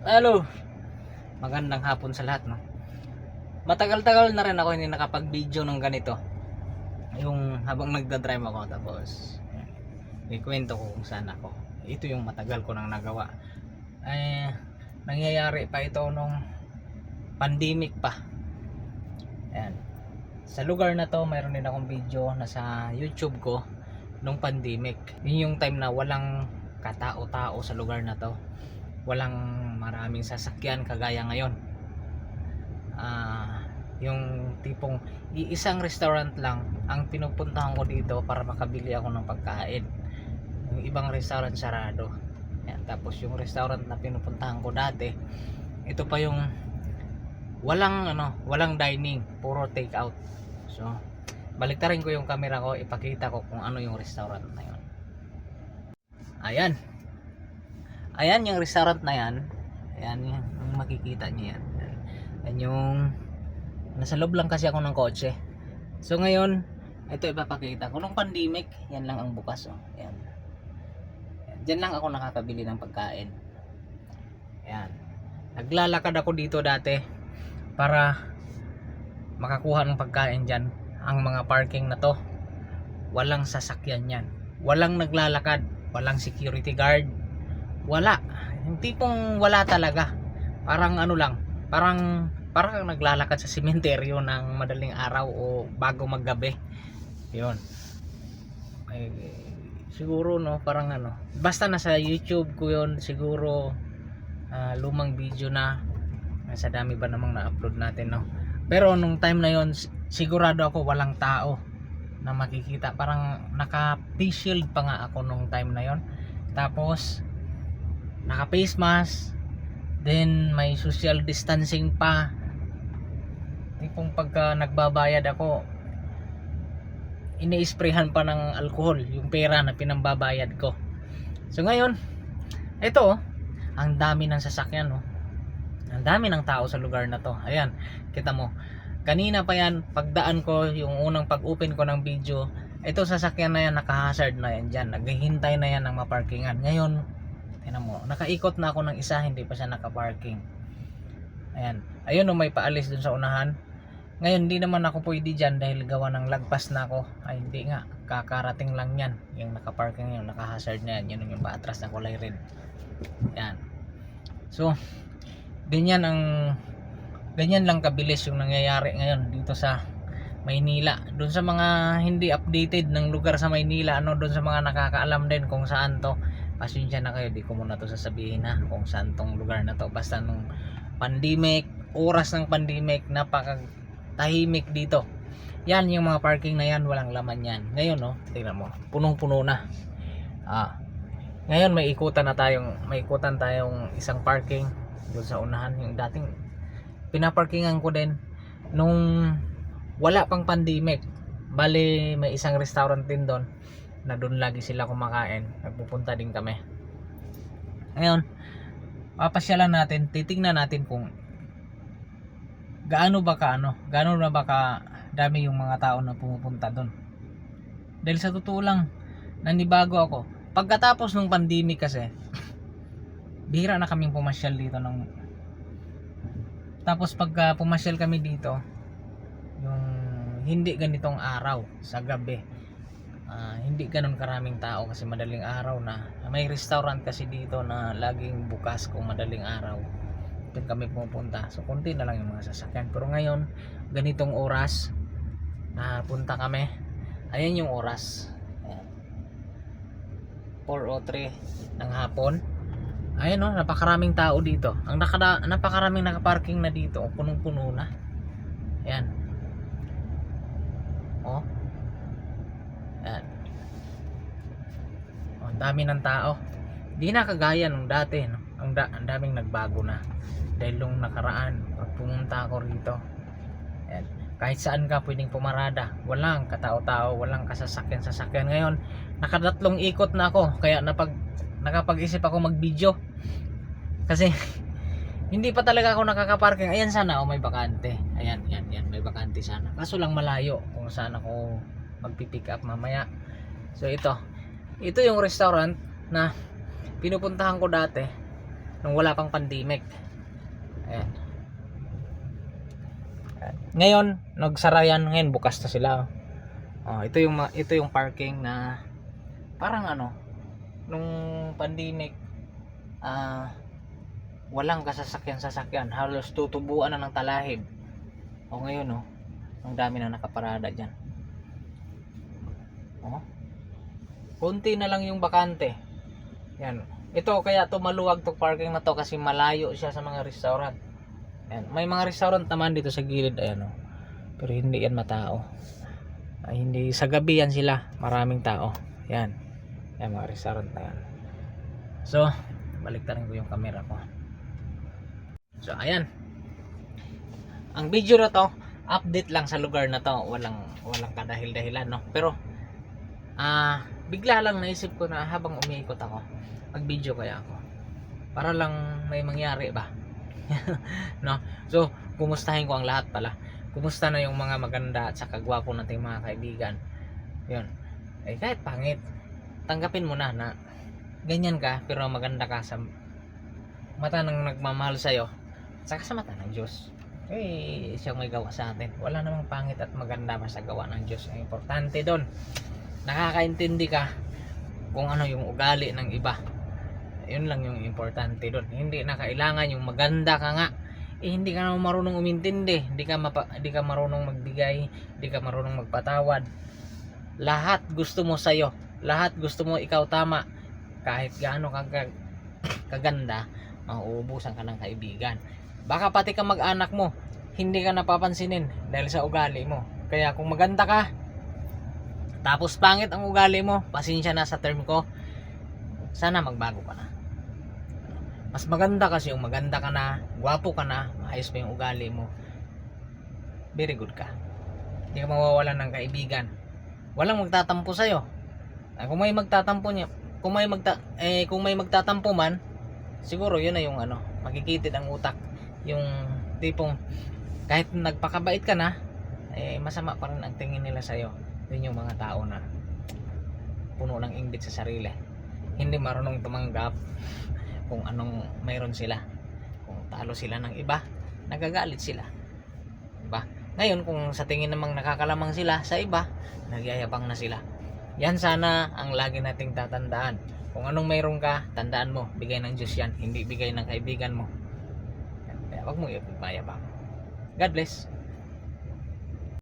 Hello, magandang hapon sa lahat, no? Matagal-tagal na rin ako hindi nakapag-video ng ganito. Yung habang nagda-drive ako, tapos ikwento ko kung saan ako. Ito yung matagal ko nang nagawa. Nangyayari pa ito nung pandemic pa. Ayan. Sa lugar na to, mayroon din akong video na sa YouTube ko nung pandemic. Yun yung time na walang katao-tao sa lugar na to. Walang maraming sasakyan kagaya ngayon. Yung tipong iisang restaurant lang ang pinupuntahan ko dito para makabili ako ng pagkain. Yung ibang restaurant sarado. Yan. Tapos yung restaurant na pinupuntahan ko dati, ito pa yung walang dining, puro take out. So baliktarin ko yung camera ko, ipakita ko kung ano yung restaurant na yun. Ayan yung restaurant na yan. Ayan yung makikita niyo yan. Ayan yung nasa loob lang kasi ako ng kotse. So ngayon, ito ipapakita ko. Nung pandemic, yan lang ang bukas. Oh. Ayan. Diyan lang ako nakakabili ng pagkain. Ayan. Naglalakad ako dito dati para makakuha ng pagkain dyan. Ang mga parking na to, walang sasakyan yan. Walang naglalakad, walang security guard. Wala. Yung tipong wala talaga. Parang ano lang, parang naglalakad sa sementeryo ng madaling araw o bago maggabi. Yun. Siguro no, parang ano. Basta nasa YouTube ko yun, siguro lumang video na. Sa dami ba namang na-upload natin, no? Pero nung time na yon, sigurado ako walang tao na makikita. Parang naka-face shield pa nga ako nung time na yon. Tapos naka face mask, then may social distancing pa. Tipong pagka nagbabayad ako, ini-sprayhan pa ng alcohol yung pera na pinambabayad ko. So ngayon, ito ang dami ng sasakyan, no? Ang dami ng tao sa lugar na to. Ayan, kita mo. Kanina pa yan, pagdaan ko, yung unang pag-open ko ng video, ito sasakyan na yan, naka-hazard na yan dyan. Naghihintay na yan ng maparkingan. Ngayon, tingnan mo, nakaikot na ako ng isa, hindi pa siya nakaparking. Ayan. Ayun, may paalis dun sa unahan. Ngayon, hindi naman ako pwede dyan dahil gawa ng lagpas na ako. Ay, hindi nga. Kakarating lang yan. Yung nakaparking yun, naka-hazard na yan. Yun yung paatras na kulay red. Ayan. So, ganyan lang kabilis yung nangyayari ngayon dito sa Maynila. Doon sa mga hindi updated ng lugar sa Maynila, doon sa mga nakakaalam din kung saan to, pasensya na kayo, di ko muna to sasabihin ha kung saan tong lugar na to. Basta nung pandemic, oras ng pandemic, napakatahimik dito. Yan yung mga parking na yan, walang laman yan. Ngayon no, tingnan mo, punong-puno na. Ngayon may ikutan tayong isang parking doon sa unahan. Yung dating pinaparkingan ko din nung wala pang pandemic. Bali may isang restaurant din doon na doon lagi sila kumakain. Nagpupunta din kami. Ngayon papasyalan natin, titingnan natin kung gaano na ba ka dami yung mga tao na pumupunta doon. Dahil sa totoo lang, nanibago ako. Pagkatapos ng pandemic kasi, bihira na kaming pumasyal dito tapos pagka pumasyal kami dito, yung hindi ganitong araw sa gabi, hindi ganun karaming tao kasi madaling araw na. May restaurant kasi dito na laging bukas kung madaling araw. Doon kami pumunta. So konti na lang yung mga sasakyan. Pero ngayon, ganitong oras na punta kami. Ayan yung oras. 4:03 ng hapon. Ayan o, napakaraming tao dito. Napakaraming nakaparking na dito. Punong-puno na. Ayan. O. Ayan. O, ang dami ng tao. Di na kagaya nung dati, no? Ang daming nagbago na. Dahil nung nakaraan, pag pumunta ako rito, ayan, kahit saan ka pwedeng pumarada. Walang katao-tao, walang kasasakyan-sasakyan. Ngayon, nakadatlong ikot na ako. Kaya nakapag-isip ako mag-video. Kasi hindi pa talaga ako nakakaparking. Ayan sana, may bakante. Ayan, may bakante sana. Kaso lang malayo kung saan ako magpipick up mamaya. So ito yung restaurant na pinupuntahan ko dati. nung wala pang pandemic. Ayan. Ngayon nagsara yan, ngayon bukas na sila. Ito yung parking na parang ano nung pandemic, walang sasakyan, halos tutubuan na ng talahib. Ngayon ang dami na nakaparada dyan. Kunti na lang yung bakante. Yan. Ito kaya to maluwag to parking na to kasi malayo siya sa mga restaurant. Yan. May mga restaurant naman dito sa gilid, ayan pero hindi yan matao. Hindi sa gabi yan sila, maraming tao. Yan. Yan mga restaurant na yan. So, baliktarin ko yung camera ko. So, ayan. Ang video na to, update lang sa lugar na to. Walang kadahil-dahilan, no? Pero, bigla lang naisip ko na habang umiikot ako, mag-video kaya ako. Para lang may mangyari ba? No? So, kumustahin ko ang lahat pala. Kumusta na yung mga maganda at saka gwapo nating mga kaibigan. Yun. Kahit pangit, tanggapin mo na ganyan ka pero maganda ka sa mata ng nagmamahal sa'yo, saka sa mata ng Diyos. Siyang may gawa sa atin. Wala namang pangit at maganda basta gawa ng Diyos. Ang importante doon, nakakaintindi ka kung ano yung ugali ng iba. Yun lang yung importante doon. Hindi na kailangan yung maganda ka nga, hindi ka naman marunong umintindi, hindi ka marunong magbigay, hindi ka marunong magpatawad. Lahat gusto mo sa'yo, lahat gusto mo ikaw tama. Kahit gaano kaganda, mauubusan ka ng kaibigan. Baka pati ka mag-anak mo, hindi ka napapansinin dahil sa ugali mo. Kaya kung maganda ka, tapos pangit ang ugali mo, pasensya na sa term ko, sana magbago ka na. Mas maganda kasi yung maganda ka na, gwapo ka na, maayos pa yung ugali mo, very good ka. Hindi ka mawawalan ng kaibigan. Walang magtatampo sa'yo. Kung may magtatampo niya, kung may magtatampo man, siguro yun na yung magkikitid ang utak. Yung tipong kahit nagpakabait ka na, masama pa rin ang tingin nila sa'yo. Yun yung mga tao na puno ng inggit sa sarili, hindi marunong tumanggap kung anong mayroon sila. Kung talo sila ng iba, nagagalit sila, diba? Ngayon kung sa tingin namang nakakalamang sila sa iba, nagyayabang na sila. Yan sana ang lagi nating tatandaan. Kung anong mayroon ka, tandaan mo, bigay ng Diyos yan, hindi bigay ng kaibigan mo. Kaya wag mo ipagmayabang. God bless.